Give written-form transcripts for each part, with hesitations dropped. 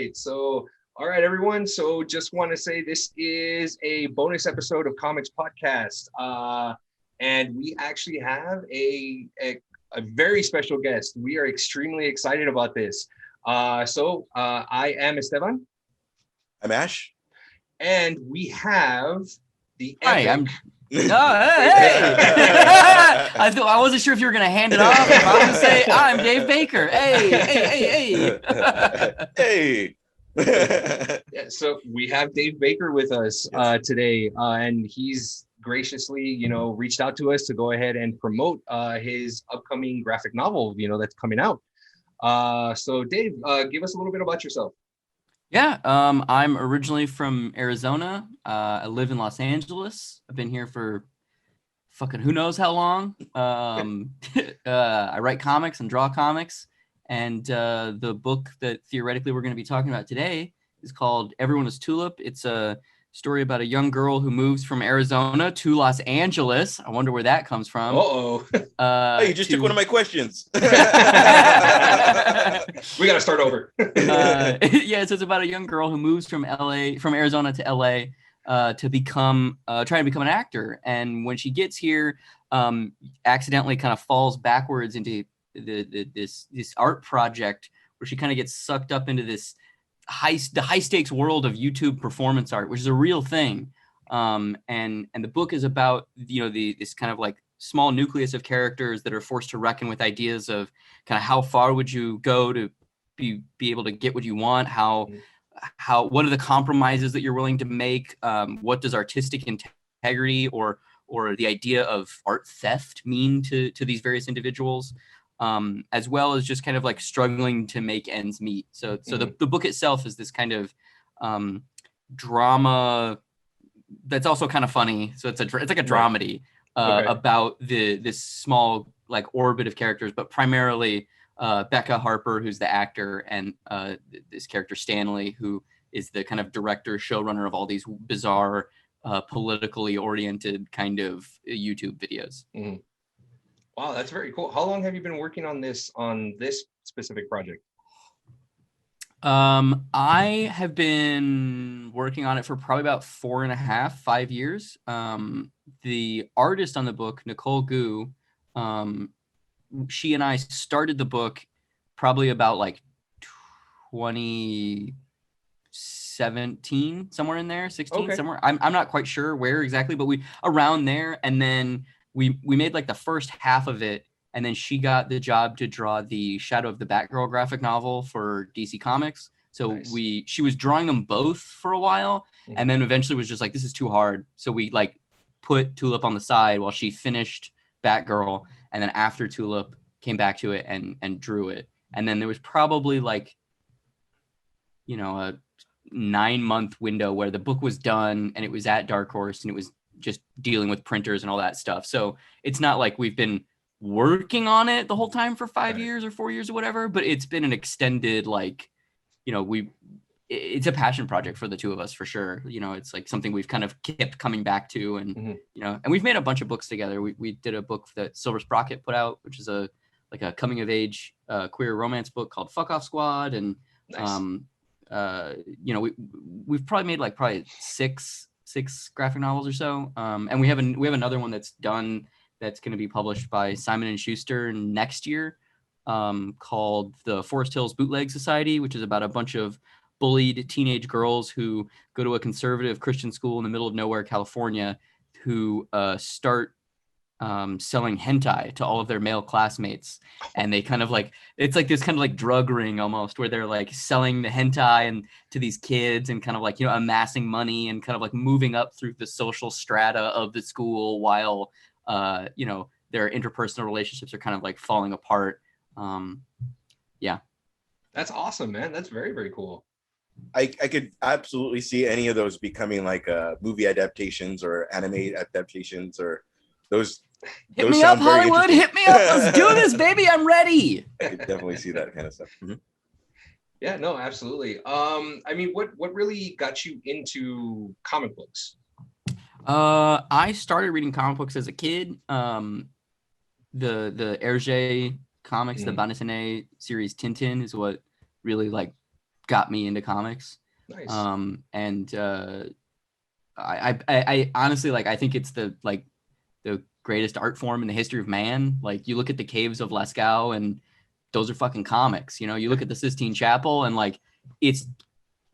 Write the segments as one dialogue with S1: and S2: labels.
S1: right. All right, everyone. So just want to say this is a bonus episode of Comics Podcast. And we actually have a very special guest. We are extremely excited about this. I am Esteban.
S2: I'm Ash.
S1: And we have the
S3: Hi,
S1: epic...
S3: I'm... Oh, hey! I wasn't sure if you were going to hand it off. If I was going to say, I'm Dave Baker. Hey.
S2: Hey.
S1: Yeah, so we have Dave Baker with us today, and he's graciously, reached out to us to go ahead and promote his upcoming graphic novel, that's coming out. So Dave, give us a little bit about yourself.
S3: Yeah, I'm originally from Arizona. I live in Los Angeles. I've been here for fucking who knows how long. I write comics and draw comics. And the book that theoretically we're going to be talking about today is called Everyone is Tulip. It's a story about a young girl who moves from Arizona to Los Angeles. I wonder where that comes from.
S1: Uh-oh.
S2: Oh, you just took one of my questions.
S1: We got to start over.
S3: So it's about a young girl who moves from Arizona to LA to become trying to become an actor. And when she gets here, accidentally kind of falls backwards into this art project where she kind of gets sucked up into the high stakes world of YouTube performance art, which is a real thing. And the book is about, this kind of like small nucleus of characters that are forced to reckon with ideas of kind of how far would you go to be able to get what you want? What are the compromises that you're willing to make? What does artistic integrity or the idea of art theft mean to these various individuals? As well as just kind of like struggling to make ends meet. So the book itself is this kind of drama that's also kind of funny. So it's like a dramedy about this small like orbit of characters, but primarily Becca Harper, who's the actor, and this character Stanley, who is the kind of director, showrunner of all these bizarre, politically oriented kind of YouTube videos.
S1: Mm-hmm. Wow, that's very cool. How long have you been working on this specific project?
S3: I have been working on it for probably about 5 years. The artist on the book, Nicole Gu, she and I started the book probably about like 2017, somewhere in there, 16, somewhere. I'm not quite sure where exactly, but we around there. And then we made like the first half of it, and then she got the job to draw the Shadow of the Batgirl graphic novel for DC Comics. So nice. She was drawing them both for a while, and then eventually was just like, this is too hard. So we like put Tulip on the side while she finished Batgirl, and then after Tulip came back to it and drew it. And then there was probably like, a 9-month window where the book was done and it was at Dark Horse and it was just dealing with printers and all that stuff. So it's not like we've been working on it the whole time for 5 years or 4 years or whatever, but it's been an extended, like, it's a passion project for the two of us for sure. It's like something we've kind of kept coming back to, and, and we've made a bunch of books together. We did a book that Silver Sprocket put out, which is a coming of age queer romance book called Fuck Off Squad. And, nice. We've probably made six graphic novels or so, and we have another one that's done that's going to be published by Simon & Schuster next year, called the Forest Hills Bootleg Society, which is about a bunch of bullied teenage girls who go to a conservative Christian school in the middle of nowhere, California, who start selling hentai to all of their male classmates. And they kind of like, it's like this kind of like drug ring almost, where they're like selling the hentai and to these kids and kind of like, amassing money and kind of like moving up through the social strata of the school while, their interpersonal relationships are kind of like falling apart. Yeah.
S1: That's awesome, man. That's very, very cool.
S2: I could absolutely see any of those becoming like movie adaptations or anime adaptations, or those.
S3: Hit me up, Hollywood. Hit me up. Let's do this, baby. I'm ready.
S2: I could definitely see that kind of stuff. Mm-hmm.
S1: Yeah, no, absolutely. What really got you into comic books?
S3: I started reading comic books as a kid. The Hergé comics, the bande dessinée series Tintin is what really like got me into comics.
S1: Nice.
S3: I honestly, like, I think it's the greatest art form in the history of man. Like, you look at the caves of Lascaux and those are fucking comics. You know, you look at the Sistine Chapel and like, it's,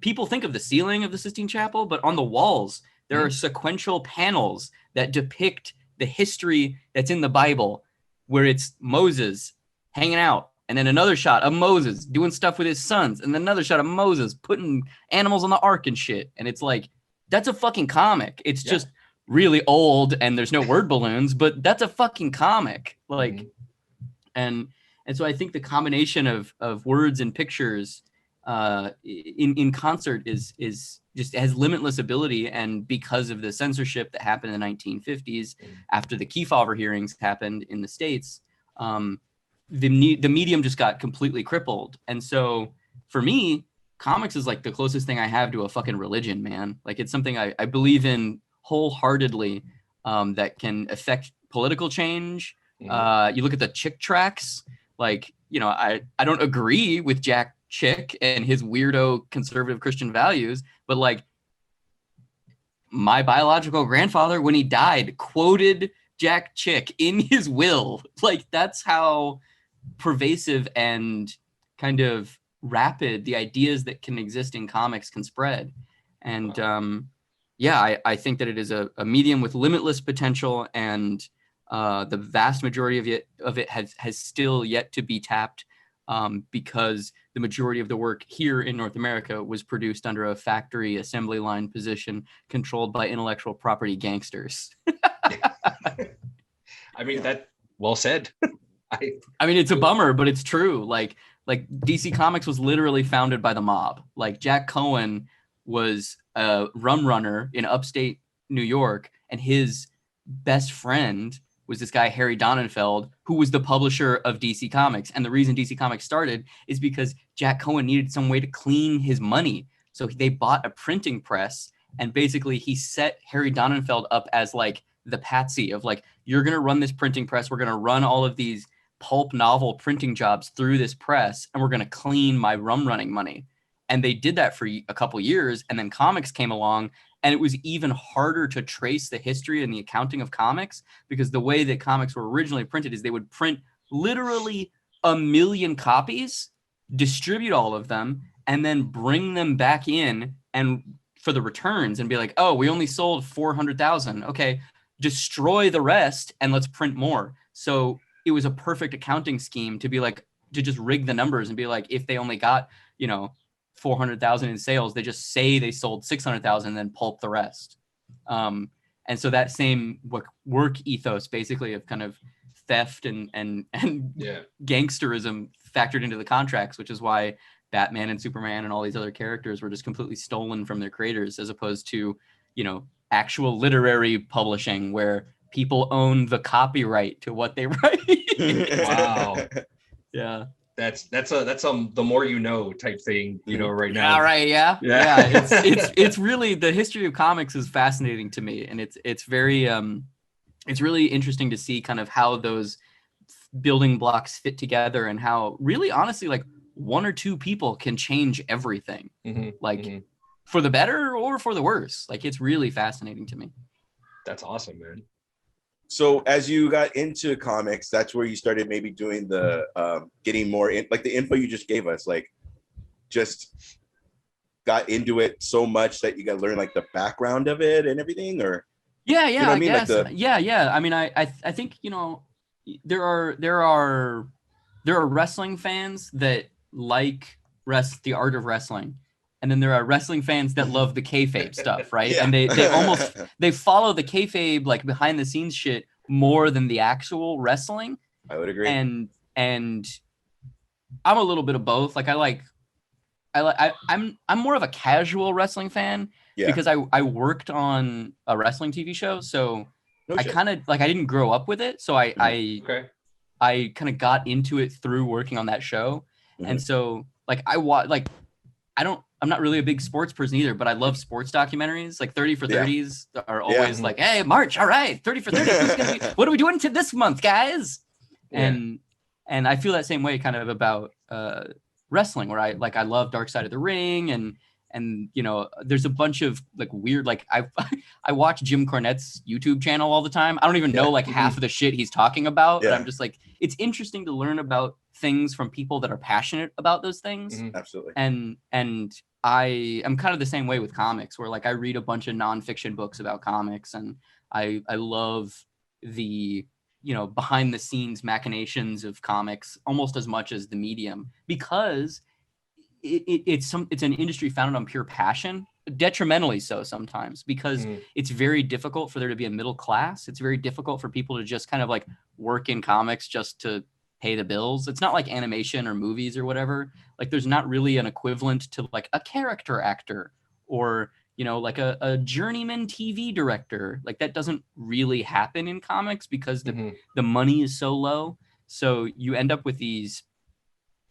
S3: people think of the ceiling of the Sistine Chapel, but on the walls, there are sequential panels that depict the history that's in the Bible, where it's Moses hanging out, and then another shot of Moses doing stuff with his sons, and then another shot of Moses putting animals on the ark and shit. And it's like, that's a fucking comic. It's just really old and there's no word balloons, but that's a fucking comic. Like, and so I think the combination of words and pictures in concert is just has limitless ability. And because of the censorship that happened in the 1950s after the Kefauver hearings happened in the States, the medium just got completely crippled. And so for me, comics is like the closest thing I have to a fucking religion, man. Like, it's something I believe in wholeheartedly, that can affect political change. You look at the Chick tracks, like, you know, I don't agree with Jack Chick and his weirdo conservative Christian values, but like, my biological grandfather, when he died, quoted Jack Chick in his will. Like, that's how pervasive and kind of rapid the ideas that can exist in comics can spread. And I think that it is a medium with limitless potential, and the vast majority of it has still yet to be tapped, because the majority of the work here in North America was produced under a factory assembly line position controlled by intellectual property gangsters.
S1: I mean, that well said.
S3: I mean, it's a bummer, but it's true. Like DC Comics was literally founded by the mob. Like, Jack Cohen was a rum runner in upstate New York, and his best friend was this guy, Harry Donenfeld, who was the publisher of DC Comics. And the reason DC Comics started is because Jack Cohen needed some way to clean his money. So they bought a printing press, and basically he set Harry Donenfeld up as like the patsy of like, you're going to run this printing press. We're going to run all of these pulp novel printing jobs through this press, and we're going to clean my rum running money. And they did that for a couple years. And then comics came along, and it was even harder to trace the history and the accounting of comics, because the way that comics were originally printed is they would print literally 1 million copies, distribute all of them, and then bring them back in and for the returns and be like, oh, we only sold 400,000. Okay, destroy the rest and let's print more. So it was a perfect accounting scheme to be like, to just rig the numbers and be like, if they only got, 400,000 in sales, they just say they sold 600,000 and then pulp the rest. And so that same work ethos, basically, of kind of theft and gangsterism factored into the contracts, which is why Batman and Superman and all these other characters were just completely stolen from their creators, as opposed to, actual literary publishing where people own the copyright to what they write.
S1: Wow.
S3: Yeah.
S1: That's the more you know type thing, right now.
S3: All right. Yeah. It's really, the history of comics is fascinating to me. And it's very, it's really interesting to see kind of how those building blocks fit together, and how really, honestly, like, one or two people can change everything, for the better or for the worse. Like, it's really fascinating to me.
S1: That's awesome, man.
S2: So as you got into comics, that's where you started maybe doing the getting more in, like the info you just gave us, like just got into it so much that you got to learn like the background of it and everything, or
S3: yeah,
S2: you know what
S3: I guess.
S2: Like
S3: yeah. I mean, I think, there are wrestling fans that like the art of wrestling. And then there are wrestling fans that love the kayfabe stuff, right?
S2: Yeah.
S3: And they almost, they follow the kayfabe, like, behind the scenes shit more than the actual wrestling.
S2: I would agree.
S3: And I'm a little bit of both. Like, I'm more of a casual wrestling fan, because I worked on a wrestling TV show, so I kind of, like, I didn't grow up with it, so I kind of got into it through working on that show. And so, like, I'm not really a big sports person either, but I love sports documentaries. Like 30 for 30s are always like, hey, March, all right, 30 for 30. What are we doing to this month, guys? And I feel that same way kind of about wrestling, where I love Dark Side of the Ring, and you know, there's a bunch of like weird, like I watch Jim Cornette's YouTube channel all the time. I don't even know like half of the shit he's talking about, but I'm just like, it's interesting to learn about things from people that are passionate about those things.
S2: Absolutely.
S3: And I am kind of the same way with comics, where like I read a bunch of nonfiction books about comics, and I love the, you know, behind the scenes machinations of comics almost as much as the medium, because it's an industry founded on pure passion, detrimentally so sometimes, because it's very difficult for there to be a middle class. It's very difficult for people to just kind of like work in comics just to pay the bills. It's not like animation or movies or whatever. Like there's not really an equivalent to like a character actor, or, you know, like a journeyman TV director. Like that doesn't really happen in comics because the money is so low. So you end up with these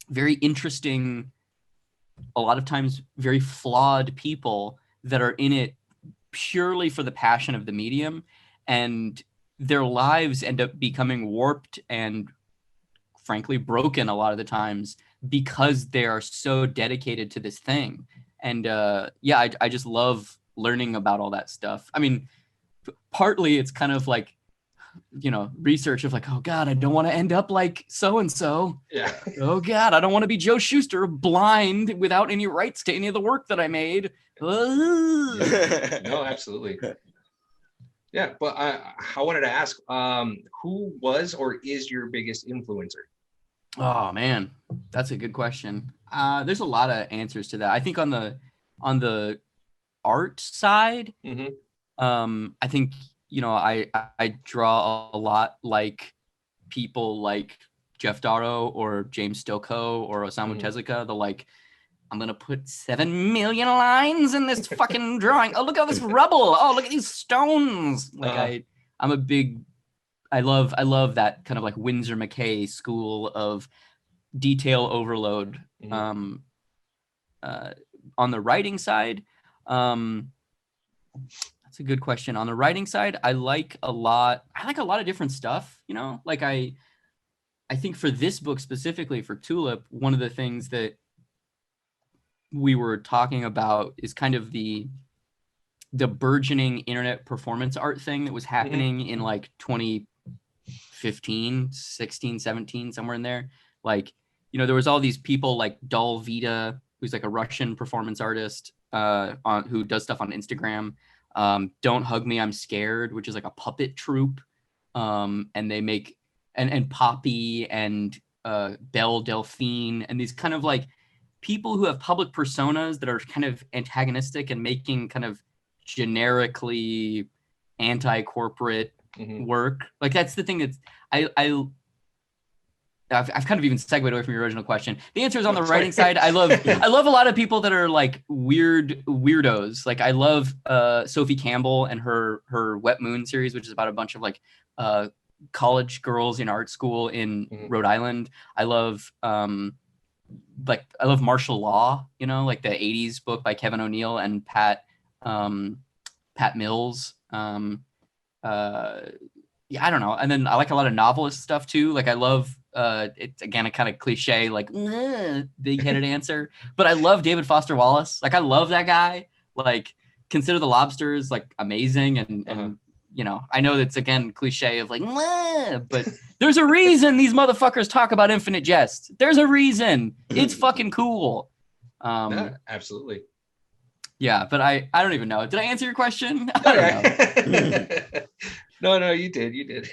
S3: very interesting, a lot of times very flawed people that are in it purely for the passion of the medium, and their lives end up becoming warped and frankly broken a lot of the times because they are so dedicated to this thing. And I just love learning about all that stuff. I mean, partly it's kind of like, you know, research of like, oh God, I don't want to end up like so-and-so.
S1: Yeah.
S3: Oh God, I don't want to be Joe Shuster, blind without any rights to any of the work that I made.
S1: No, absolutely. Yeah, but I wanted to ask, who was or is your biggest influencer?
S3: Oh man, that's a good question. There's a lot of answers to that. I think on the art side, I think, you know, I draw a lot like people like Jeff Darrow or James Stokoe or Osamu Tezuka. The like, I'm gonna put 7 million lines in this fucking drawing. Oh, look at all this rubble. Oh, look at these stones. Like I love that kind of like Winsor McKay school of detail overload. On the writing side, that's a good question. On the writing side, I like a lot of different stuff, you know, like I think for this book specifically, for Tulip, one of the things that we were talking about is kind of the burgeoning internet performance art thing that was happening in like 2015, 16, 17, somewhere in there. Like, you know, there was all these people like Dal Vita, who's like a Russian performance artist, who does stuff on Instagram. Don't Hug Me, I'm Scared, which is like a puppet troupe. And they make, and Poppy and Belle Delphine, and these kind of like people who have public personas that are kind of antagonistic and making kind of generically anti-corporate work. Like that's the thing that's I've kind of even segued away from your original question. The answer is on the writing side. I love a lot of people that are like weirdos. Like I love Sophie Campbell and her Wet Moon series, which is about a bunch of like college girls in art school in Rhode Island. I love Martial Law, you know, like the 80s book by Kevin O'Neill and Pat Mills. I don't know. And then I like a lot of novelist stuff too. Like I love it's again a kind of cliche, like big-headed answer, but I love David Foster Wallace. Like I love that guy. Like Consider the Lobsters like amazing, and you know, I know that's again cliche of like, but there's a reason these motherfuckers talk about Infinite Jest. There's a reason. It's fucking cool.
S1: Yeah, absolutely.
S3: Yeah, but I don't even know. Did I answer your question? I don't know.
S1: No, you did.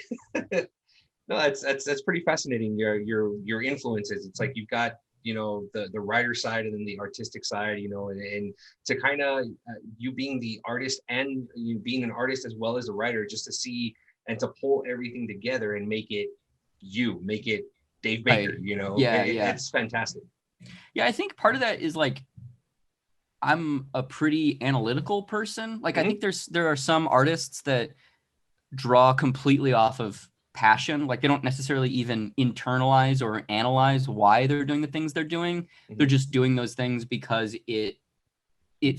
S1: No, that's pretty fascinating. Your influences. It's like you've got, you know, the writer side and then the artistic side, you know, and to kind of you being the artist and you being an artist as well as a writer, just to see and to pull everything together and make it Dave Baker, you know. It's fantastic.
S3: Yeah, I think part of that is like I'm a pretty analytical person. Like I think there are some artists that draw completely off of passion. Like they don't necessarily even internalize or analyze why they're doing the things they're doing. They're just doing those things because it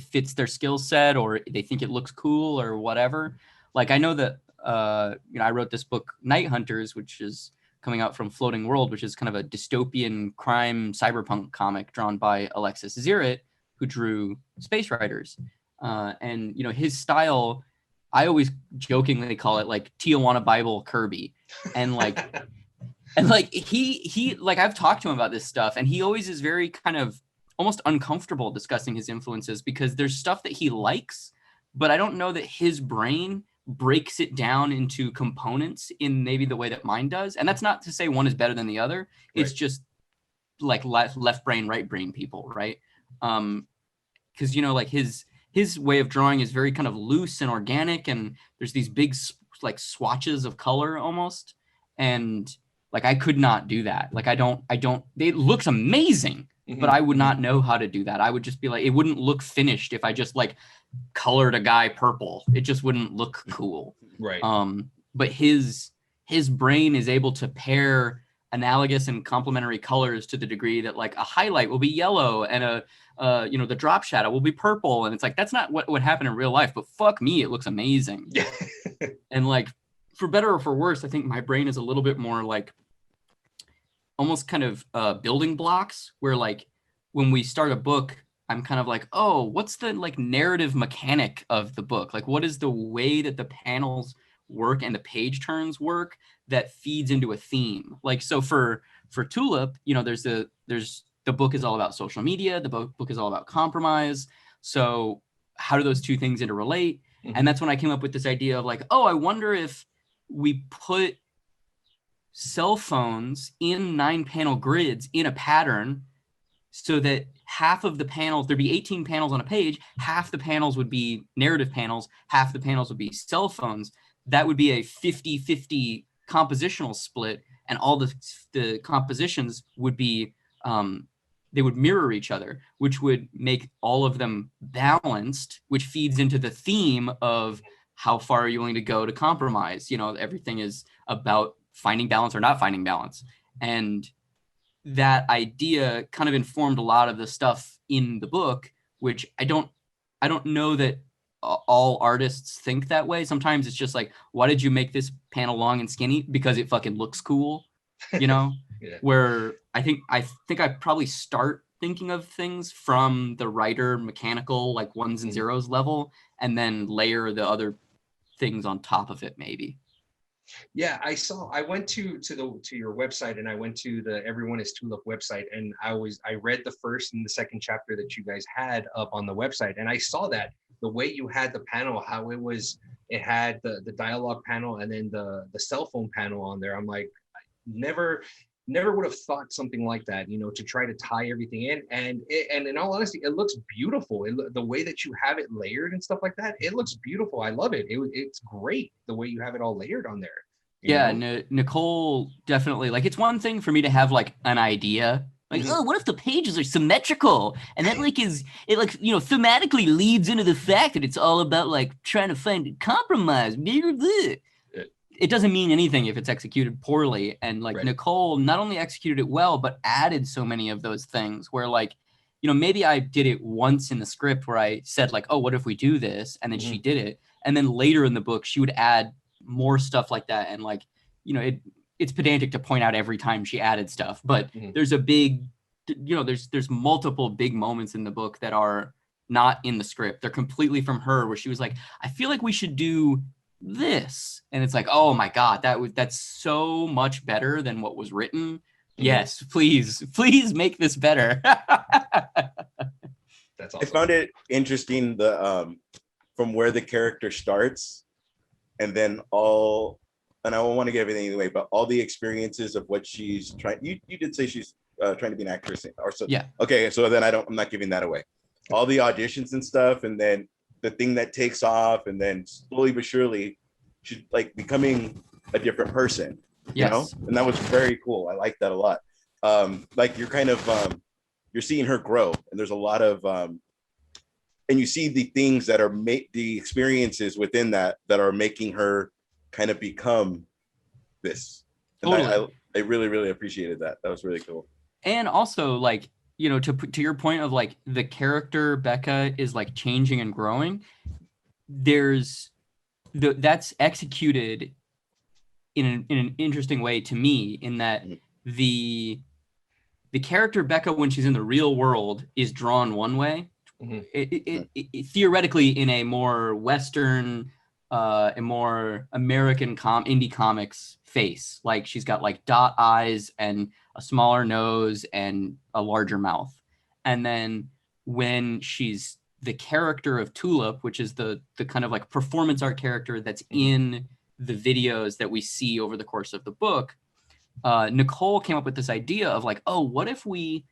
S3: fits their skill set or they think it looks cool or whatever. Like I know that you know, I wrote this book Night Hunters, which is coming out from Floating World, which is kind of a dystopian crime cyberpunk comic drawn by Alexis Zirrit, who drew Space Riders. And, you know, his style, I always jokingly call it like Tijuana Bible Kirby. And like, and like he like, I've talked to him about this stuff, and he always is very kind of almost uncomfortable discussing his influences, because there's stuff that he likes, but I don't know that his brain breaks it down into components in maybe the way that mine does. And that's not to say one is better than the other. It's just like left brain, right brain people, right? Because, you know, like his way of drawing is very kind of loose and organic, and there's these big like swatches of color almost. And like, I could not do that. Like, I don't, it looks amazing, but I would not know how to do that. I would just be like, it wouldn't look finished if I just like colored a guy purple. It just wouldn't look cool.
S1: Right.
S3: But his brain is able to pair analogous and complementary colors to the degree that like a highlight will be yellow and you know, the drop shadow will be purple. And it's like, that's not what would happen in real life, but fuck me, it looks amazing. And like, for better or for worse, I think my brain is a little bit more like almost kind of building blocks, where like when we start a book, I'm kind of like, oh, what's the like narrative mechanic of the book? Like, what is the way that the panels work and the page turns work that feeds into a theme? Like, so for Tulip, you know, there's the book is all about social media. The book is all about compromise. So how do those two things interrelate? And that's when I came up with this idea of like, oh, I wonder if we put cell phones in 9-panel grids in a pattern, so that half of the panels, there'd be 18 panels on a page, half the panels would be narrative panels, half the panels would be cell phones. That would be a 50-50 compositional split, and all the compositions would be, they would mirror each other, which would make all of them balanced, which feeds into the theme of how far are you willing to go to compromise? You know, everything is about finding balance or not finding balance. And that idea kind of informed a lot of the stuff in the book, which I don't know that all artists think that way. Sometimes it's just like, why did you make this panel long and skinny? Because it fucking looks cool, you know? Where I think I probably start thinking of things from the writer mechanical, like ones and zeros level, and then layer the other things on top of it, maybe.
S1: Yeah, I went to your website, and I went to the Everyone is Tulip website, and I read the first and the second chapter that you guys had up on the website, and I saw that the way you had the panel, how it had the dialogue panel and then the cell phone panel on there. I'm like, I never would have thought something like that, you know, to try to tie everything in. And in all honesty, it looks beautiful. The way that you have it layered and stuff like that, it looks beautiful. I love it. It's great the way you have it all layered on there.
S3: Yeah, Nicole definitely, like, it's one thing for me to have like an idea, like, oh, what if the pages are symmetrical? And that like it like, you know, thematically leads into the fact that it's all about like trying to find a compromise. It doesn't mean anything if it's executed poorly. And like Nicole not only executed it well, but added so many of those things where like, you know, maybe I did it once in the script where I said like, oh, what if we do this? And then she did it. And then later in the book, she would add more stuff like that. And like, you know, it's pedantic to point out every time she added stuff, but there's a big, you know, there's multiple big moments in the book that are not in the script. They're completely from her, where she was like, I feel like we should do this. And it's like, oh my God, that's so much better than what was written. Yes, please make this better.
S1: That's awesome.
S2: I found it interesting from where the character starts, and then and I don't want to give anything away, but all the experiences of what she's trying. You did say she's trying to be an actress, or so.
S3: Yeah.
S2: Okay, so then I'm not giving that away. All the auditions and stuff, and then the thing that takes off, and then slowly but surely, she's like becoming a different person. You know, and that was very cool. I like that a lot. Like you're kind of you're seeing her grow, and there's a lot of and you see the things that are the experiences within that are making her kind of become this. And
S3: totally.
S2: I really, really appreciated that. That was really cool.
S3: And also, like, you know, to your point of like the character Becca is like changing and growing. That's executed in an interesting way to me, in that the character Becca, when she's in the real world, is drawn one way. It theoretically in a more Western, a more American indie comics face. Like she's got like dot eyes and a smaller nose and a larger mouth. And then when she's the character of Tulip, which is the kind of like performance art character that's in the videos that we see over the course of the book, Nicole came up with this idea of like, oh, what if we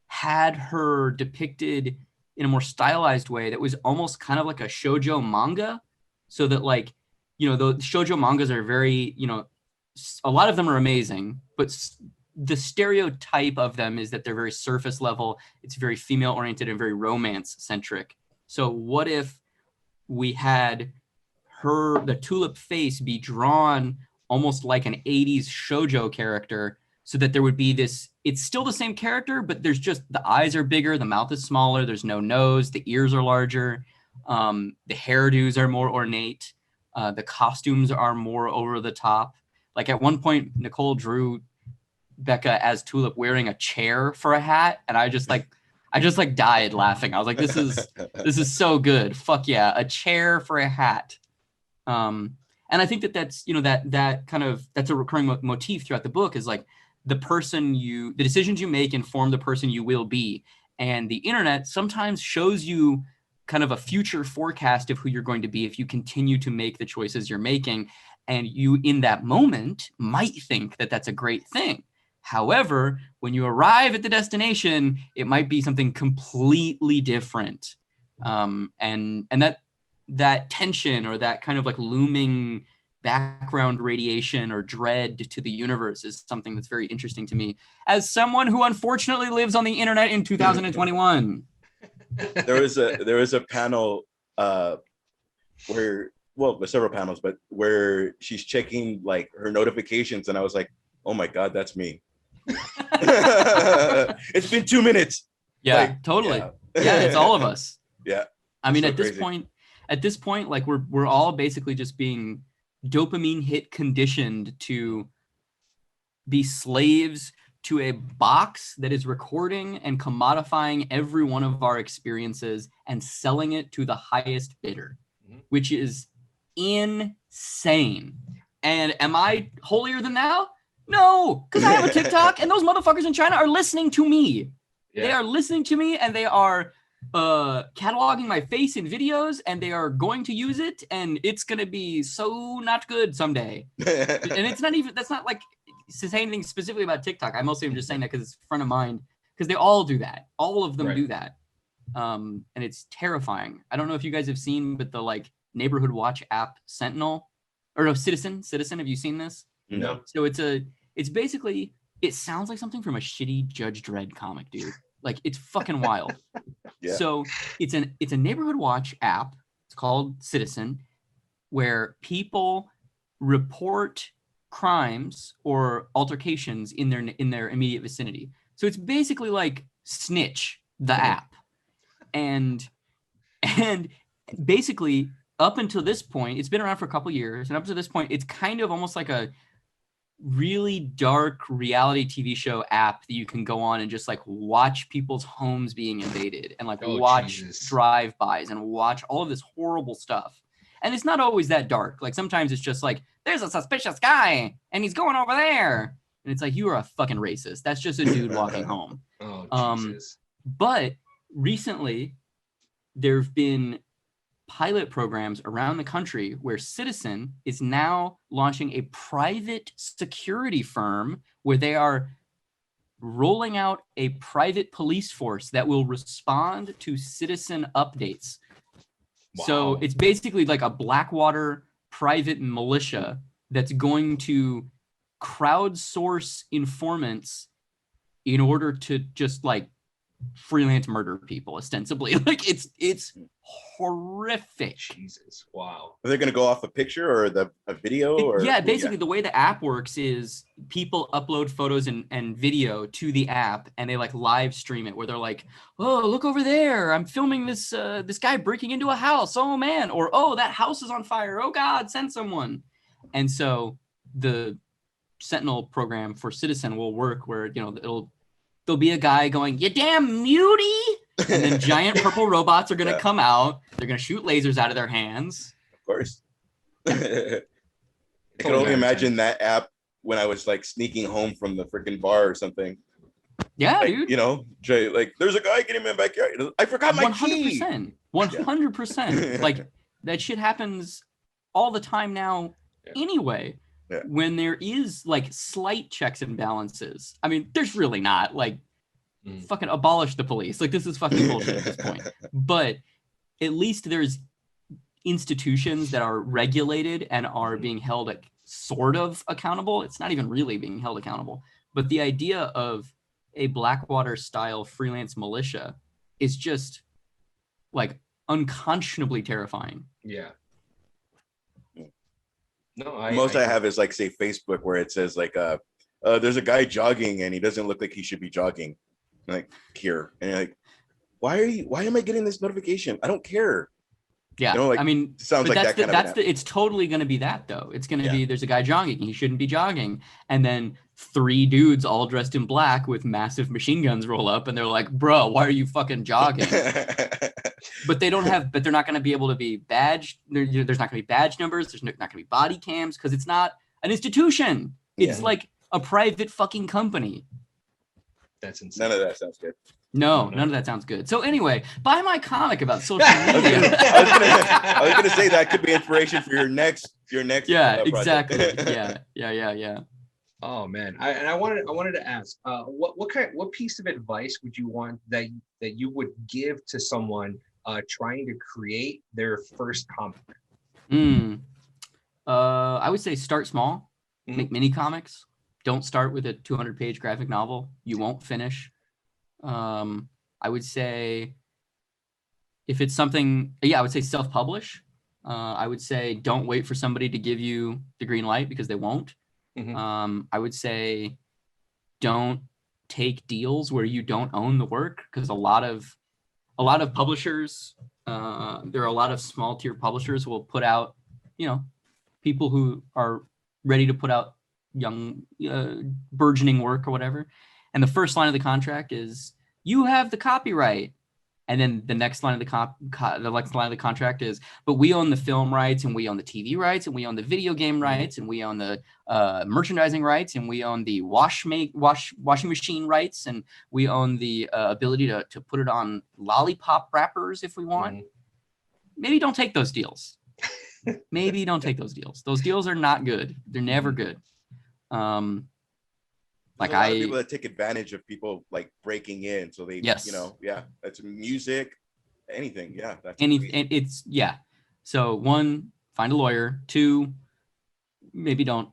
S3: had her depicted in a more stylized way that was almost kind of like a shoujo manga, so that like, the shoujo mangas are very, a lot of them are amazing, but the stereotype of them is that they're very surface level. It's very female oriented and very romance centric. So what if we had the Tulip face be drawn almost like an 80s shoujo character, so that there would be this, it's still the same character, but there's just, the eyes are bigger, the mouth is smaller, there's no nose, the ears are larger, the hairdos are more ornate, the costumes are more over the top. Like at one point, Nicole drew Becca as Tulip wearing a chair for a hat, and I just died laughing. I was like, this is so good. Fuck yeah, a chair for a hat. And I think that's that kind of, that's a recurring motif throughout the book, is like the decisions you make inform the person you will be. And the internet sometimes shows you kind of a future forecast of who you're going to be if you continue to make the choices you're making. And you, in that moment, might think that that's a great thing. However, when you arrive at the destination, it might be something completely different. And that tension, or that kind of like looming background radiation or dread to the universe, is something that's very interesting to me as someone who unfortunately lives on the internet in 2021.
S2: There was a panel where, well, there's several panels, but where she's checking like her notifications, and I was like, oh my God, that's me. It's been 2 minutes.
S3: Yeah, like, totally. Yeah, it's all of us.
S2: Yeah.
S3: I mean, at this point, like we're all basically just being dopamine hit conditioned to be slaves to a box that is recording and commodifying every one of our experiences and selling it to the highest bidder, which is insane. And am I holier than thou? No, because I have a TikTok, and those motherfuckers in China are listening to me. Yeah. They are listening to me, and they are cataloging my face in videos, and they are going to use it, and it's going to be so not good someday. And it's not even, that's not like to say anything specifically about TikTok. I mostly am just saying that because it's front of mind, because they all do that. All of them do that. And it's terrifying. I don't know if you guys have seen, but the like neighborhood watch app Citizen, have you seen this?
S2: No.
S3: So it's basically, it sounds like something from a shitty Judge Dredd comic, dude. Like, it's fucking wild. Yeah. So it's a neighborhood watch app. It's called Citizen, where people report crimes or altercations in their immediate vicinity. So it's basically like Snitch, the app. And basically, up until this point, it's been around for a couple years, and up to this point, it's kind of almost like a really dark reality TV show app that you can go on and just like watch people's homes being invaded, and like watch drive-bys and watch all of this horrible stuff. And it's not always that dark. Like sometimes it's just like, there's a suspicious guy and he's going over there. And it's like, you are a fucking racist. That's just a dude walking home.
S1: Oh, Jesus.
S3: But recently there've been pilot programs around the country where Citizen is now launching a private security firm where they are rolling out a private police force that will respond to citizen updates. Wow. So it's basically like a Blackwater private militia that's going to crowdsource informants in order to just like freelance murder people, ostensibly. Like it's horrific.
S1: Jesus. Wow.
S2: Are they going to go off a picture or a video? Or
S3: yeah, basically the way the app works is people upload photos and video to the app, and they like live stream it where they're like, oh, look over there, I'm filming this guy breaking into a house, oh man, or oh, that house is on fire, oh God, send someone. And so the Sentinel program for Citizen will work where, you know, there'll be a guy going, "You damn mutie," and then giant purple robots are gonna come out. They're gonna shoot lasers out of their hands.
S2: Of course. I can only imagine that app when I was like sneaking home from the freaking bar or something.
S3: Yeah,
S2: like,
S3: dude.
S2: You know, like there's a guy getting in my backyard. I forgot my
S3: 100%,
S2: key.
S3: 100%. Like that shit happens all the time now. Anyway, when there is like slight checks and balances. I mean, there's really not. Like, fucking abolish the police. Like, this is fucking bullshit at this point. But at least there's institutions that are regulated and are being held like, sort of accountable. It's not even really being held accountable. But the idea of a Blackwater style freelance militia is just like unconscionably terrifying.
S1: Yeah. No,
S2: I have is like, say, Facebook, where it says like there's a guy jogging and he doesn't look like he should be jogging. Like, here. And you're like, why am I getting this notification? I don't care.
S3: Yeah,
S2: you know, like,
S3: I mean,
S2: sounds like
S3: it's totally going to be that, though. It's going to be, there's a guy jogging, he shouldn't be jogging. And then 3 dudes all dressed in black with massive machine guns roll up and they're like, bro, why are you fucking jogging? But they're not going to be able to be badged. There's not going to be badge numbers. There's not going to be body cams because it's not an institution. It's like a private fucking company.
S1: That's insane.
S2: None of that sounds good.
S3: No, none of that sounds good. So anyway, buy my comic about social media.
S2: I was gonna say that could be inspiration for your next.
S3: Yeah, exactly. Yeah.
S1: Oh man, I wanted to ask, what piece of advice would you want that you would give to someone trying to create their first comic?
S3: I would say start small, make mini comics. Don't start with a 200-page graphic novel. You won't finish. I would say if it's something, I would say self-publish. I would say don't wait for somebody to give you the green light because they won't. I would say don't take deals where you don't own the work because a lot of publishers, there are a lot of small tier publishers who will put out, people who are ready to put out young burgeoning work or whatever. And the first line of the contract is, you have the copyright. And then the next line of the contract is, but we own the film rights and we own the TV rights and we own the video game rights and we own the merchandising rights and we own the washing machine rights and we own the ability to put it on lollipop wrappers if we want. Maybe don't take those deals. Those deals are not good. They're never good.
S2: Like, a lot of people that take advantage of people like breaking in, so they, that's music, anything, So 1, find a lawyer. 2, maybe don't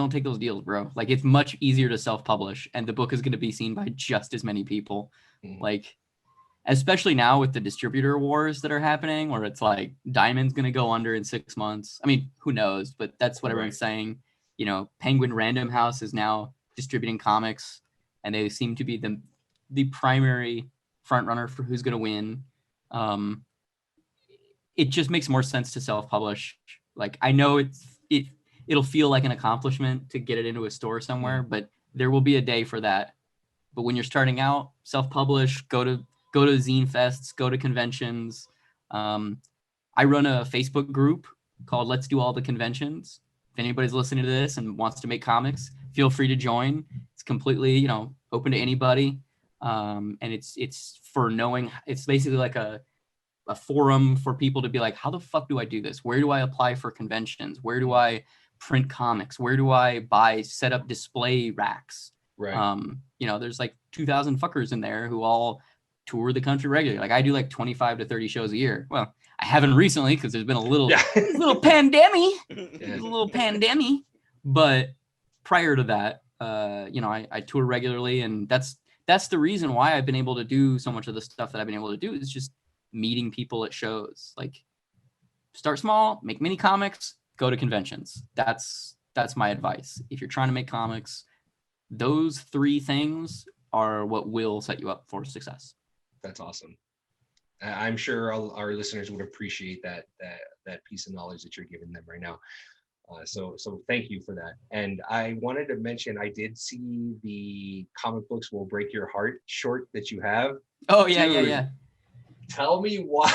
S2: take those deals, bro. Like, it's much easier to self-publish, and the book is going to be seen by just as many people. Like, especially now with the distributor wars that are happening, where it's like Diamond's going to go under in 6 months. I mean, who knows? But that's what everyone's saying. Penguin Random House is now distributing comics, and they seem to be the primary front runner for who's going to win. It just makes more sense to self-publish. Like, I know it'll feel like an accomplishment to get it into a store somewhere, but there will be a day for that. But when you're starting out, self-publish, go to zine fests, go to conventions. I run a Facebook group called Let's Do All the Conventions. If anybody's listening to this and wants to make comics, feel free to join. It's completely, open to anybody. And it's for knowing, it's basically like a forum for people to be like, how the fuck do I do this? Where do I apply for conventions? Where do I print comics? Where do I set up display racks?
S1: Right.
S3: There's like 2,000 fuckers in there who all tour the country regularly. Like, I do like 25 to 30 shows a year. Well, I haven't recently because there's been a little pandemic. There's a little pandemic. But prior to that, I tour regularly, and that's the reason why I've been able to do so much of the stuff that I've been able to do is just meeting people at shows. Like, start small, make mini comics, go to conventions. That's my advice. If you're trying to make comics, those 3 things are what will set you up for success.
S1: That's awesome. I'm sure our listeners would appreciate that piece of knowledge that you're giving them right now. So thank you for that. And I wanted to mention, I did see the comic books will break your heart short that you have.
S3: Oh yeah,
S1: Dude,
S3: yeah.
S1: tell me why.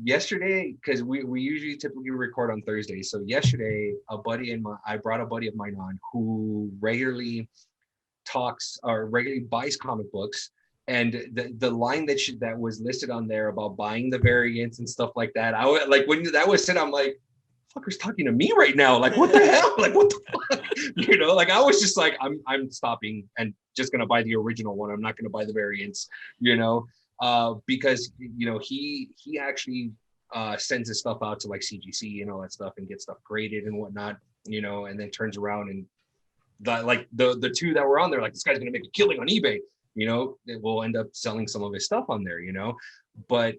S1: Yesterday, because we usually typically record on Thursday. So yesterday, I brought a buddy of mine on who regularly talks or regularly buys comic books. And the line that was listed on there about buying the variants and stuff like that, I would like when that was said, I'm like, fucker's talking to me right now. Like, what the hell? Like, what the fuck? You know, like I was just like, I'm stopping and just gonna buy the original one. I'm not gonna buy the variants, you know, because you know, he actually sends his stuff out to like CGC and all that stuff and gets stuff graded and whatnot, you know, and then turns around and the two that were on there, like this guy's gonna make a killing on eBay, you know, it will end up selling some of his stuff on there, you know. But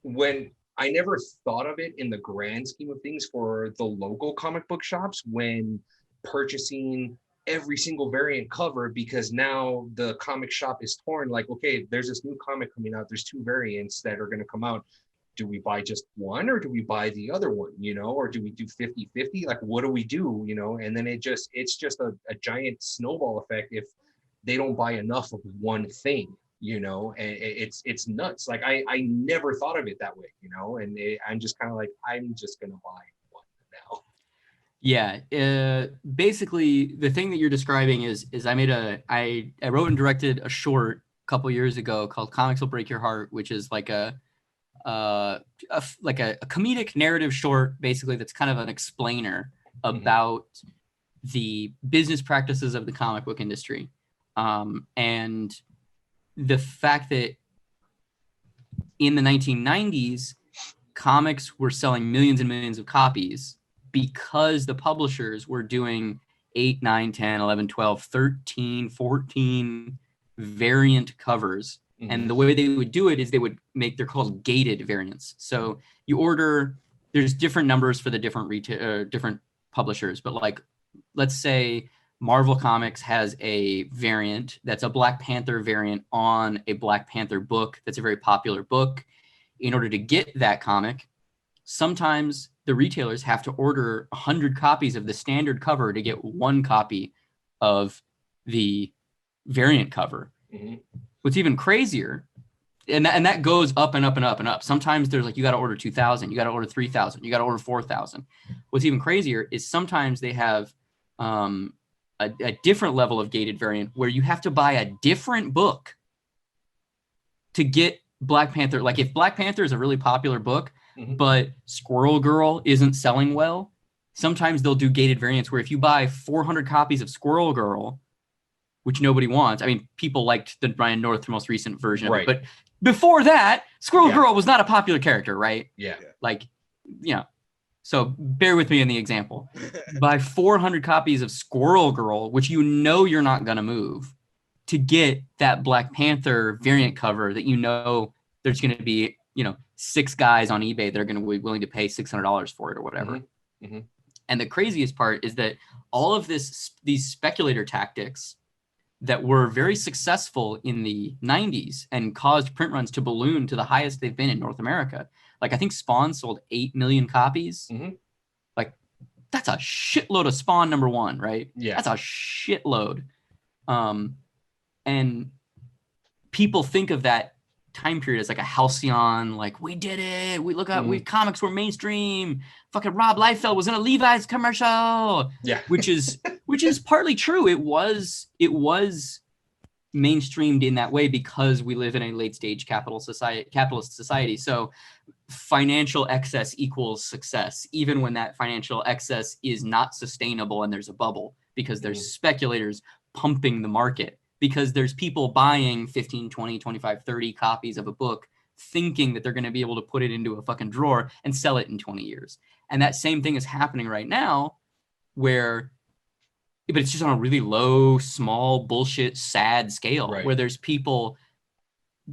S1: when I never thought of it in the grand scheme of things for the local comic book shops when purchasing every single variant cover, because now the comic shop is torn. Like, okay, there's this new comic coming out. There's two variants that are going to come out. Do we buy just one or do we buy the other one, you know, or do we do 50-50? Like, what do we do, you know? And then it's just a giant snowball effect if they don't buy enough of one thing, you know, and it's nuts. Like I never thought of it that way, you know, and I'm just kind of like, I'm just going to buy one now.
S3: Yeah. Basically the thing that you're describing is I wrote and directed a short a couple years ago called Comics Will Break Your Heart, which is like a comedic narrative short, basically, that's kind of an explainer about the business practices of the comic book industry. And the fact that in the 1990s, comics were selling millions and millions of copies because the publishers were doing 8, 9, 10, 11, 12, 13, 14 variant covers. And the way they would do it is they're called gated variants. So you order, there's different numbers for the different different publishers, but like, let's say Marvel Comics has a variant that's a Black Panther variant on a Black Panther book that's a very popular book. In order to get that comic, sometimes the retailers have to order 100 copies of the standard cover to get one copy of the variant cover. What's even crazier, and that goes up and up and up and up. Sometimes there's like, you got to order 2,000, you got to order 3,000, you got to order 4,000. What's even crazier is sometimes they have a different level of gated variant where you have to buy a different book to get Black Panther. Like if Black Panther is a really popular book, but Squirrel Girl isn't selling well, sometimes they'll do gated variants where if you buy 400 copies of Squirrel Girl, which nobody wants. I mean, people liked the Ryan North most recent version of it, but before that, Squirrel Girl was not a popular character, right?
S1: Yeah.
S3: Like, you know, so bear with me in the example. Buy 400 copies of Squirrel Girl, which you know you're not going to move, to get that Black Panther variant cover that you know there's going to be, you know, 6 guys on eBay that are going to be willing to pay $600 for it or whatever. And the craziest part is that all of these speculator tactics that were very successful in the 90s and caused print runs to balloon to the highest they've been in North America. Like I think Spawn sold 8 million copies. Like that's a shitload of Spawn #1, right?
S1: Yeah.
S3: That's a shitload. And people think of that time period as like a halcyon, like we did it. We comics were mainstream. Fucking Rob Liefeld was in a Levi's commercial.
S1: Yeah.
S3: which is partly true. It was mainstreamed in that way because we live in a late stage capitalist society. So financial excess equals success, even when that financial excess is not sustainable and there's a bubble because there's speculators pumping the market. Because there's people buying 15, 20, 25, 30 copies of a book thinking that they're going to be able to put it into a fucking drawer and sell it in 20 years. And that same thing is happening right now but it's just on a really low, small, bullshit, sad scale where there's people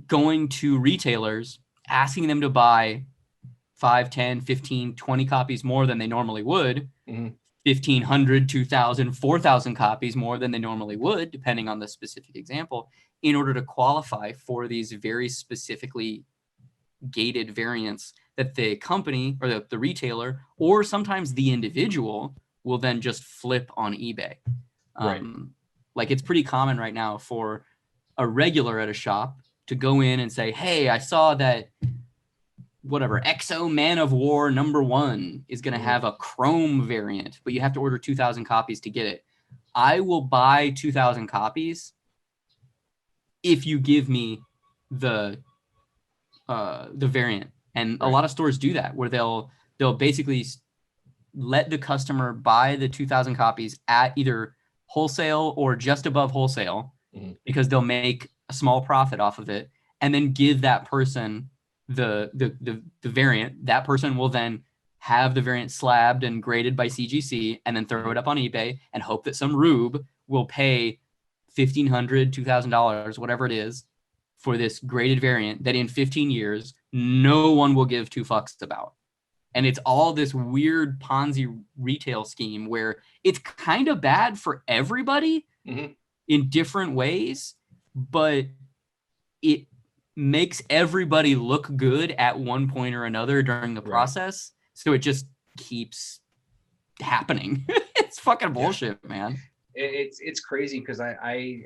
S3: going to retailers, asking them to buy 5, 10, 15, 20 copies more than they normally would. 1,500, 2,000, 4,000 copies more than they normally would, depending on the specific example, in order to qualify for these very specifically gated variants that the company or the retailer or sometimes the individual will then just flip on eBay.
S1: Right.
S3: Like it's pretty common right now for a regular at a shop to go in and say, hey, I saw that whatever XO Man of War #1 is going to have a chrome variant, but you have to order 2,000 copies to get it. I will buy 2,000 copies if you give me the variant. And a lot of stores do that, where they'll basically let the customer buy the 2,000 copies at either wholesale or just above wholesale, because they'll make a small profit off of it, and then give that person the variant. That person will then have the variant slabbed and graded by CGC and then throw it up on eBay and hope that some rube will pay $1,500, $2,000, whatever it is, for this graded variant that in 15 years no one will give two fucks about. And it's all this weird Ponzi retail scheme where it's kind of bad for everybody in different ways, but it makes everybody look good at one point or another during the process. So it just keeps happening. It's fucking bullshit, man.
S1: It's crazy because I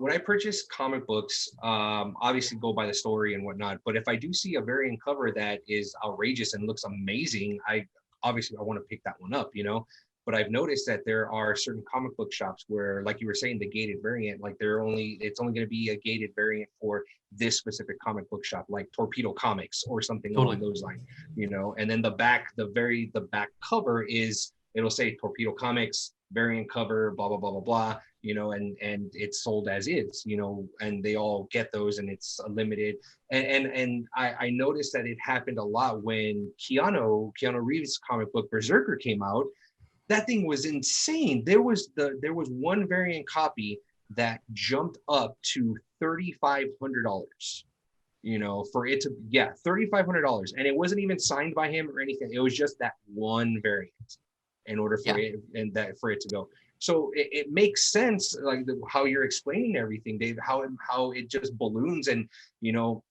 S1: when I purchase comic books, obviously go by the story and whatnot. But if I do see a variant cover that is outrageous and looks amazing, I want to pick that one up, you know. But I've noticed that there are certain comic book shops where, like you were saying, the gated variant, like it's only going to be a gated variant for this specific comic book shop, like Torpedo Comics or something along those lines, you know. And then the back cover it'll say Torpedo Comics variant cover, blah blah blah blah blah, you know, and it's sold as is, you know, and they all get those, and it's limited. And I noticed that it happened a lot when Keanu Reeves' comic book Berserker came out. That thing was insane. There was one variant copy that jumped up to $3,500, you know, for it to $3,500, and it wasn't even signed by him or anything. It was just that one variant in order for it to go. So it makes sense, like how you're explaining everything, Dave, how it just balloons. And, you know,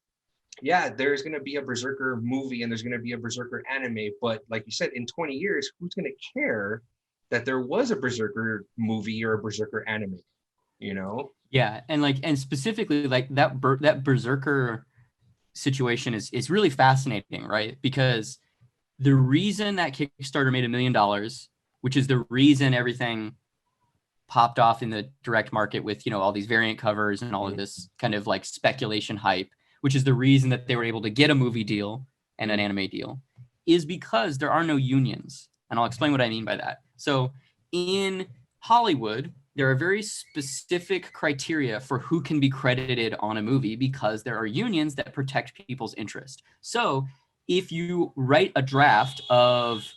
S1: there's going to be a Berserker movie and there's going to be a Berserker anime. But like you said, in 20 years, who's going to care that there was a Berserker movie or a Berserker anime, you know?
S3: Yeah. And specifically like that Berserker situation is really fascinating, right? Because the reason that Kickstarter made $1 million, which is the reason everything popped off in the direct market with, you know, all these variant covers and all of this kind of like speculation hype, which is the reason that they were able to get a movie deal and an anime deal, is because there are no unions. And I'll explain what I mean by that. So in Hollywood, there are very specific criteria for who can be credited on a movie because there are unions that protect people's interest. So if you write a draft of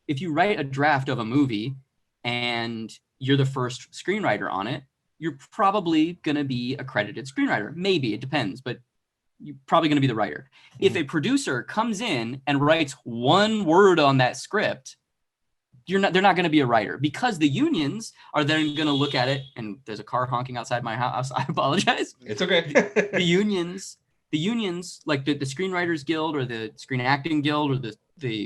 S3: a movie and you're the first screenwriter on it, you're probably going to be a credited screenwriter. Maybe, it depends, but you're probably going to be the writer. If a producer comes in and writes one word on that script, they're not going to be a writer, because the unions are then going to look at it. And there's a car honking outside my house. I apologize.
S1: It's okay.
S3: The unions like the Screenwriters Guild or the Screen Acting Guild or the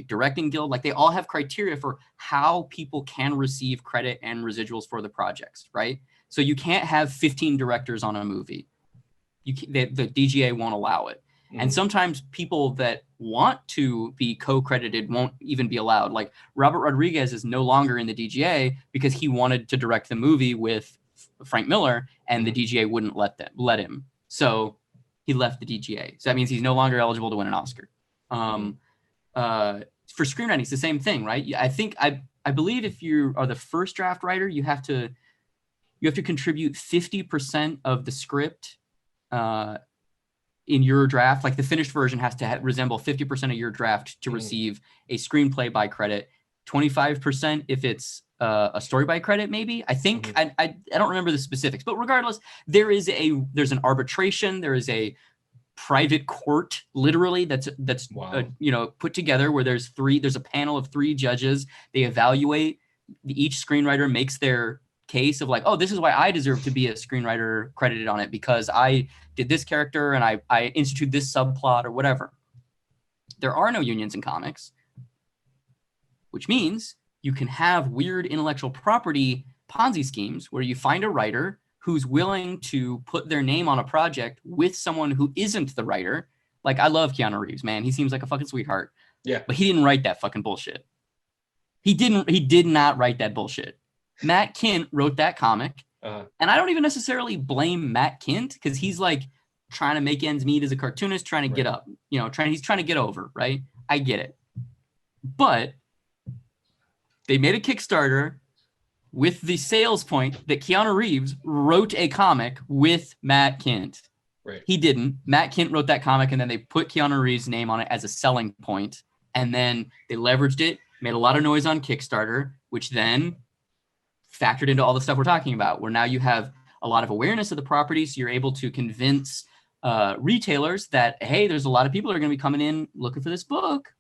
S3: Directing Guild, like they all have criteria for how people can receive credit and residuals for the projects, right? So you can't have 15 directors on a movie. The DGA won't allow it. And sometimes people that want to be co-credited won't even be allowed. Like Robert Rodriguez is no longer in the DGA because he wanted to direct the movie with Frank Miller, and the DGA wouldn't let him. So he left the DGA. So that means he's no longer eligible to win an Oscar. For screenwriting, it's the same thing, right? I believe if you are the first draft writer, you have to contribute 50% of the script in your draft. Like the finished version has to resemble 50% of your draft to receive a screenplay by credit. 25% if it's a story by credit, maybe. I think I don't remember the specifics, but regardless, there's an arbitration. There is a private court, literally, that's put together where there's a panel of 3 judges. They evaluate. Each screenwriter makes their case of like, oh, this is why I deserve to be a screenwriter credited on it because I did this character and I instituted this subplot or whatever. there are no unions in comics, which means you can have weird intellectual property Ponzi schemes where you find a writer who's willing to put their name on a project with someone who isn't the writer. Like, I love Keanu Reeves, man. He seems like a fucking sweetheart.
S1: Yeah.
S3: But he didn't write that fucking bullshit. He did not write that bullshit. Matt Kint wrote that comic. And I don't even necessarily blame Matt Kint, because he's like trying to make ends meet as a cartoonist, trying to get up, he's trying to get over, right? I get it. But they made a Kickstarter with the sales point that Keanu Reeves wrote a comic with Matt Kint.
S1: Right.
S3: He didn't. Matt Kint wrote that comic, and then they put Keanu Reeves' name on it as a selling point, and then they leveraged it, made a lot of noise on Kickstarter, which then factored into all the stuff we're talking about, where now you have a lot of awareness of the property, so you're able to convince retailers that, hey, there's a lot of people that are going to be coming in looking for this book.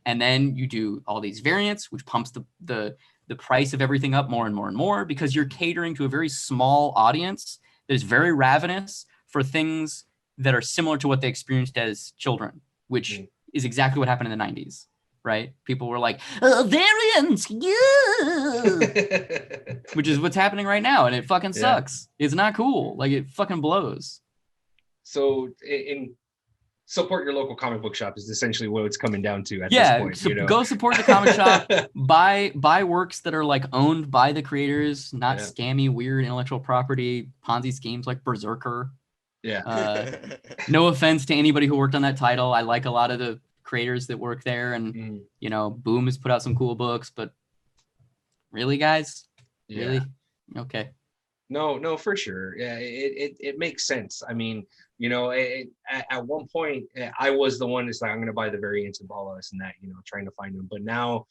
S3: And then you do all these variants, which pumps the price of everything up more and more and more, because you're catering to a very small audience that is very ravenous for things that are similar to what they experienced as children, which is exactly what happened in the 90s, right? People were like, variants, yeah! Which is what's happening right now, and it fucking sucks. It's not cool. Like, it fucking blows.
S1: So in support your local comic book shop is essentially what it's coming down to at this point.
S3: Go support the comic shop. Buy works that are like owned by the creators, not scammy, weird intellectual property Ponzi schemes like Berserker.
S1: Yeah.
S3: No offense to anybody who worked on that title. I like a lot of the creators that work there, and Boom has put out some cool books, but really, guys, really, okay.
S1: No, for sure. Yeah, it makes sense. I mean, at one point I was the one that's like, I'm going to buy the variants of all of this and that, trying to find them. But now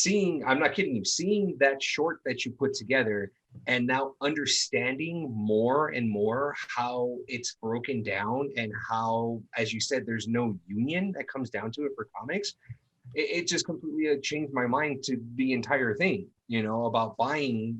S1: I'm not kidding you, seeing that short that you put together and now understanding more and more how it's broken down and how, as you said, there's no union that comes down to it for comics. It just completely changed my mind to the entire thing, about buying,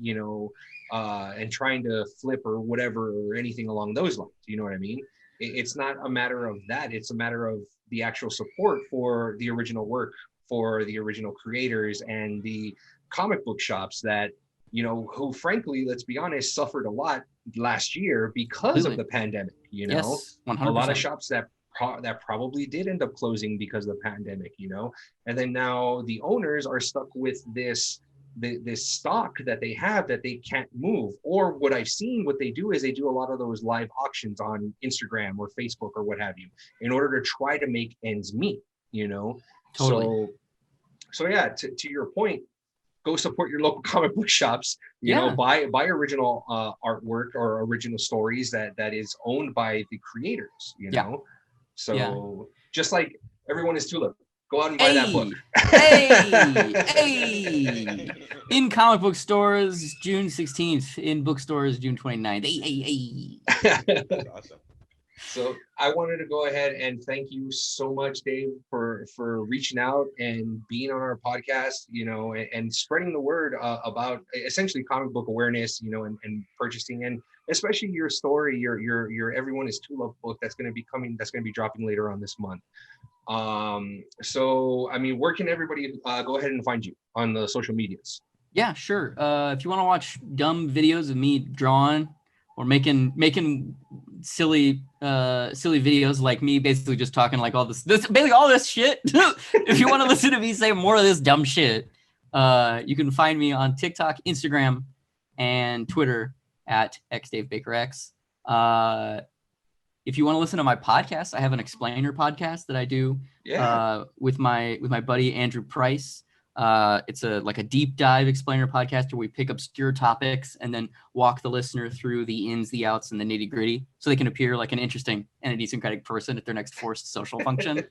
S1: and trying to flip or whatever or anything along those lines. You know what I mean? It's not a matter of that. It's a matter of the actual support for the original work, for the original creators and the comic book shops that, who frankly, let's be honest, suffered a lot last year because of the pandemic.
S3: Yes, 100%.
S1: A lot of shops that probably did end up closing because of the pandemic, and then now the owners are stuck with this stock that they have that they can't move. Or what I've seen, what they do is they do a lot of those live auctions on Instagram or Facebook or what have you, in order to try to make ends meet,
S3: Totally.
S1: So yeah, to your point, go support your local comic book shops, buy original artwork or original stories that is owned by the creators, So just like everyone is Tulip, go out and buy that book.
S3: Hey! In comic book stores, June 16th. In bookstores, June 29th. Hey!
S2: That's awesome.
S1: So I wanted to go ahead and thank you so much, Dave, for reaching out and being on our podcast, and spreading the word about essentially comic book awareness, and purchasing, and especially your story, your Everyone is Tulip book that's going to be dropping later on this month. So, I mean, where can everybody go ahead and find you on the social medias?
S3: Yeah, sure. If you want to watch dumb videos of me drawing or making silly videos like me basically just talking like all this basically all this shit. If you want to listen to me say more of this dumb shit, you can find me on TikTok, Instagram, and Twitter at xdavebakerx. If you want to listen to my podcast, I have an explainer podcast that I do with my buddy Andrew Price. It's a deep dive explainer podcast where we pick obscure topics and then walk the listener through the ins, the outs, and the nitty gritty, so they can appear like an interesting and idiosyncratic person at their next forced social function.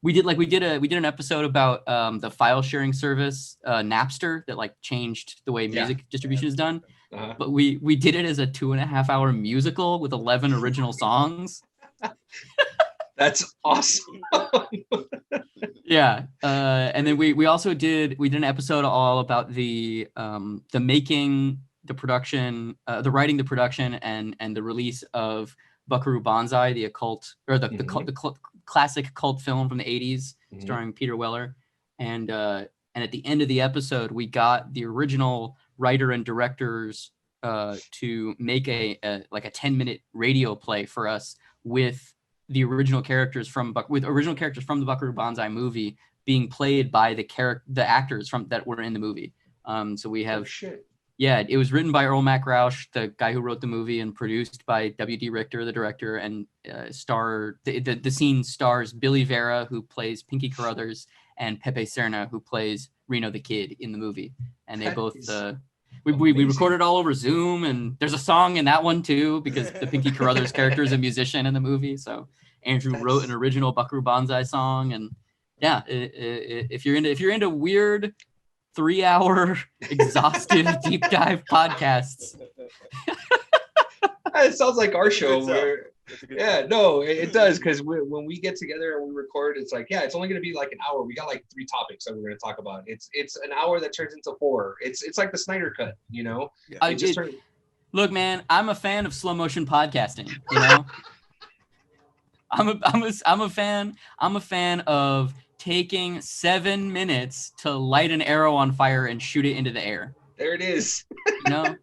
S3: We did an episode about the file sharing service Napster that like changed the way music distribution is done.
S1: Uh-huh.
S3: But we did it as a 2.5-hour musical with 11 original songs.
S1: That's awesome.
S3: Yeah. And then we also did an episode all about the making, the production, the writing, the production, and the release of Buckaroo Banzai, the occult, or the classic cult film from the 80s, starring Peter Weller. And at the end of the episode, we got the original writer and directors to make a 10-minute radio play for us with the original characters from the Buckaroo Banzai movie being played by the actors that were in the movie. So we have, it was written by Earl Mac Rausch, the guy who wrote the movie, and produced by W.D. Richter, the director, and the scene stars Billy Vera, who plays Pinky Carruthers, and Pepe Serna, who plays Reno the Kid in the movie. And they both we recorded all over Zoom, and there's a song in that one too, because the Pinky Carruthers character is a musician in the movie. So Andrew wrote an original Buckaroo Banzai song, and if you're into weird 3-hour exhaustive deep dive podcasts,
S1: it sounds like our show. It does, because when we get together and we record, it's like, it's only going to be like an hour. We got like 3 topics that we're going to talk about. It's an hour that turns into 4. It's like the Snyder Cut, you know.
S3: Look, man, I'm a fan of slow motion podcasting. You know, I'm a fan of taking 7 minutes to light an arrow on fire and shoot it into the air.
S1: There it is.
S3: You know,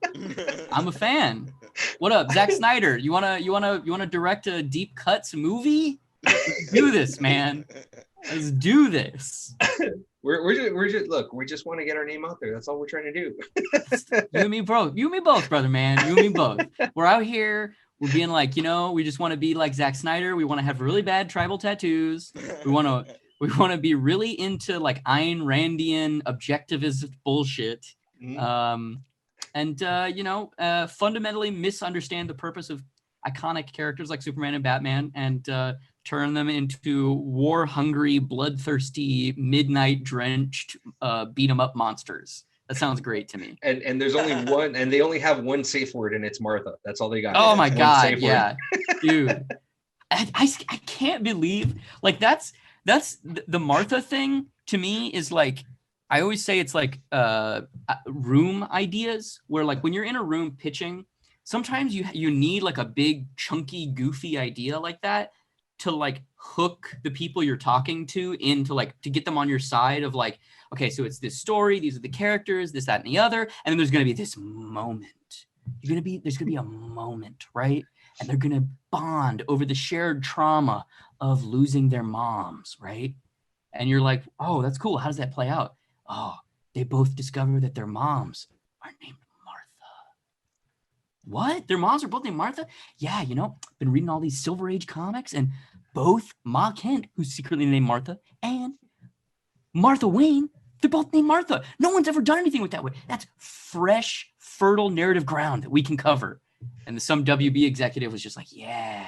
S3: I'm a fan. What up, Zack Snyder? You wanna direct a deep cuts movie? Let's do this, man. Let's do this.
S1: We just want to get our name out there. That's all we're trying to do.
S3: You and me both, brother, man. You and me both. We're out here. We're being like, we just want to be like Zack Snyder. We want to have really bad tribal tattoos. We want to be really into like Ayn Randian objectivist bullshit. Fundamentally misunderstand the purpose of iconic characters like Superman and Batman, and turn them into war-hungry, bloodthirsty, midnight-drenched, beat-em-up monsters. That sounds great to me.
S1: And there's only one, and they only have one safe word, and it's Martha. That's all they got.
S3: Oh my God, yeah, dude. I can't believe, like, that's the Martha thing to me is like, I always say it's like room ideas, where like when you're in a room pitching, sometimes you need like a big chunky goofy idea like that to like hook the people you're talking to into like, to get them on your side of like, okay, so it's this story, these are the characters, this, that, and the other, and then there's going to be this moment. There's going to be a moment, right? And they're going to bond over the shared trauma of losing their moms, right? And you're like, oh, that's cool. How does that play out? Oh, they both discover that their moms are named Martha. What? Their moms are both named Martha? Yeah, been reading all these Silver Age comics, and both Ma Kent, who's secretly named Martha, and Martha Wayne, they're both named Martha. No one's ever done anything with that way. That's fresh, fertile narrative ground that we can cover. And some WB executive was just like, yeah,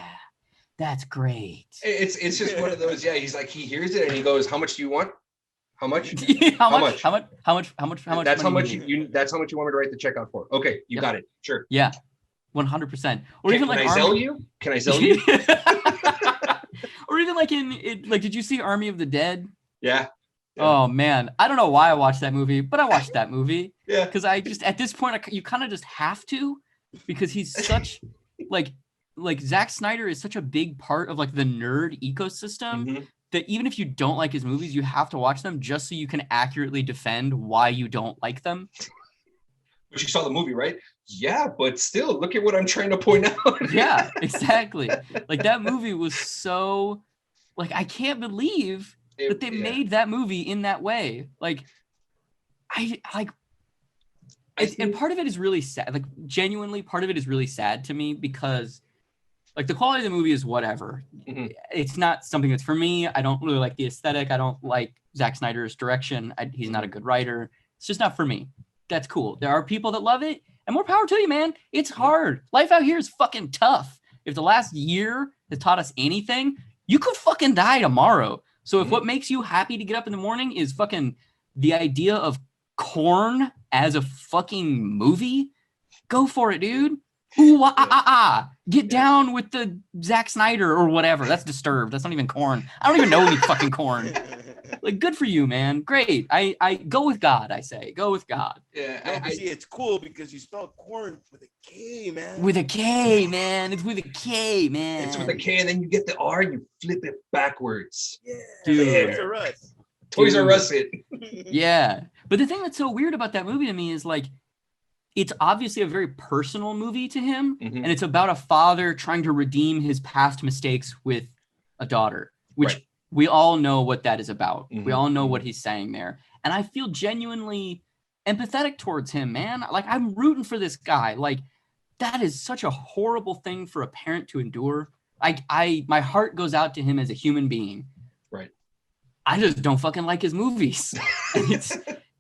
S3: that's great.
S1: It's just one of those, he's like, he hears it and he goes, how much do you want? How much?
S3: How much?
S1: That's how much you want me to write the check out for. Okay, you got it. Sure.
S3: Yeah. 100%. Or
S1: can,
S3: even like,
S1: can I sell you? Can I sell you?
S3: Or even like did you see Army of the Dead?
S1: Yeah.
S3: Oh man, I don't know why I watched that movie, but I watched that movie.
S1: Yeah.
S3: Because I just, at this point, you kind of just have to, because he's such like Zack Snyder is such a big part of like the nerd ecosystem. That even if you don't like his movies, you have to watch them just so you can accurately defend why you don't like them.
S1: But you saw the movie, right? Yeah, but still, look at what I'm trying to point out.
S3: Yeah, exactly. Like that movie was so, like, I can't believe that they made that movie in that way. Like, and part of it is really sad. Like, genuinely, part of it is really sad to me because, like, the quality of the movie is whatever. It's not something that's for me. I don't really like the aesthetic. I don't like Zack Snyder's direction. He's not a good writer. It's just not for me. That's cool. There are people that love it, and more power to you, man. It's hard. Life out here is fucking tough. If the last year has taught us anything, you could fucking die tomorrow. So if what makes you happy to get up in the morning is fucking the idea of Korn as a fucking movie, go for it, dude. Ooh, get down with the Zack Snyder or whatever. That's Disturbed. That's not even Korn. I don't even know any fucking Korn. Like, good for you, man. Great. I go with God, I say. Go with God.
S2: Yeah, see, it's cool because you spell corn with a K, man.
S3: With a K, man. It's with a K, man.
S1: It's with a K, and then you get the R and you flip it backwards.
S2: Yeah,
S3: dude.
S2: Toys R Us.
S1: Toys R Us it.
S3: Yeah. But the thing that's so weird about that movie to me is like, it's obviously a very personal movie to him. And it's about a father trying to redeem his past mistakes with a daughter, which we all know what that is about. We all know what he's saying there. And I feel genuinely empathetic towards him, man. Like, I'm rooting for this guy. Like, that is such a horrible thing for a parent to endure. My heart goes out to him as a human being.
S1: Right.
S3: I just don't fucking like his movies.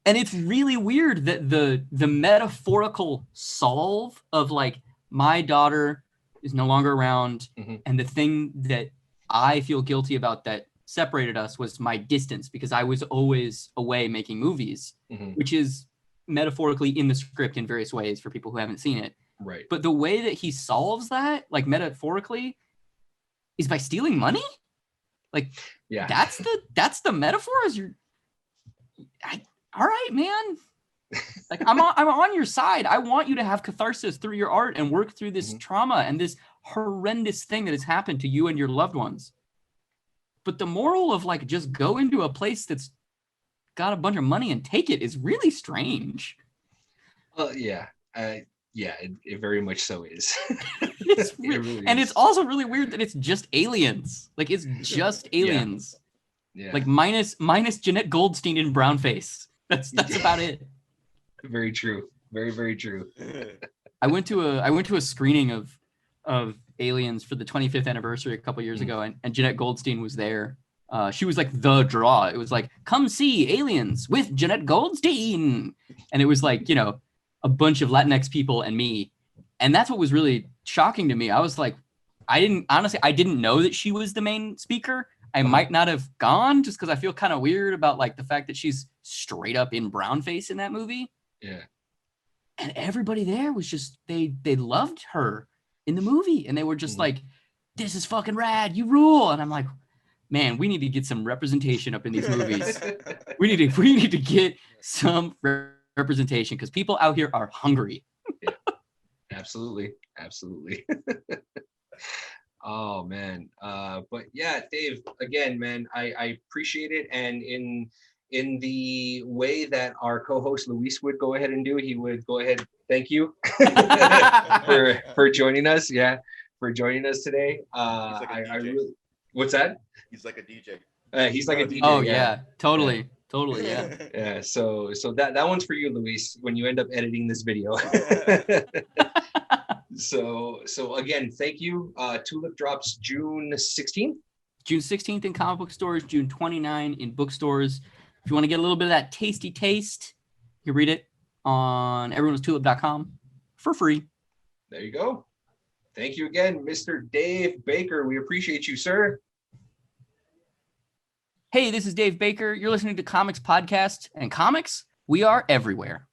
S3: And it's really weird that the metaphorical solve of like, my daughter is no longer around, and the thing that I feel guilty about that separated us was my distance, because I was always away making movies, which is metaphorically in the script in various ways for people who haven't seen it.
S1: Right.
S3: But the way that he solves that, like metaphorically, is by stealing money. Like,
S1: yeah,
S3: that's the metaphor. All right, man. Like, I'm on your side. I want you to have catharsis through your art and work through this trauma and this horrendous thing that has happened to you and your loved ones. But the moral of like, just go into a place that's got a bunch of money and take it is really strange.
S1: Yeah. It very much so is.
S3: It's really and is. It's also really weird that it's just aliens. Like, it's just aliens. Yeah. Like minus Jeanette Goldstein in brownface. That's about it.
S1: Very true. Very, very true.
S3: I went to a screening of Aliens for the 25th anniversary a couple years ago, and Jeanette Goldstein was there. She was like the draw. It was like, come see Aliens with Jeanette Goldstein. And it was like, you know, a bunch of Latinx people and me. And that's what was really shocking to me. I was like, I didn't know that she was the main speaker. I might not have gone just because I feel kind of weird about like the fact that she's straight up in brownface in that movie.
S1: Yeah.
S3: And everybody there was just, they loved her in the movie. And they were just like, this is fucking rad. You rule. And I'm like, man, we need to get some representation up in these movies. we need to get some representation because people out here are hungry.
S1: Yeah. Absolutely. Oh man. But yeah, Dave, again, man, I appreciate it. And in the way that our co-host Luis would go ahead and do, he would go ahead. Thank you for joining us. Yeah. For joining us today.
S2: Like
S1: I really, what's that?
S2: He's like a DJ.
S1: He's like a DJ.
S3: Oh yeah. Totally. Yeah.
S1: Yeah. So that one's for you, Luis, when you end up editing this video. So again, thank you. Tulip drops June 16th.
S3: June 16th in comic book stores, June 29th in bookstores. If you want to get a little bit of that tasty taste, you can read it on everyone'stulip.com for free.
S1: There you go. Thank you again, Mr. Dave Baker. We appreciate you, sir.
S3: Hey, this is Dave Baker. You're listening to Comics Podcast, and comics, we are everywhere.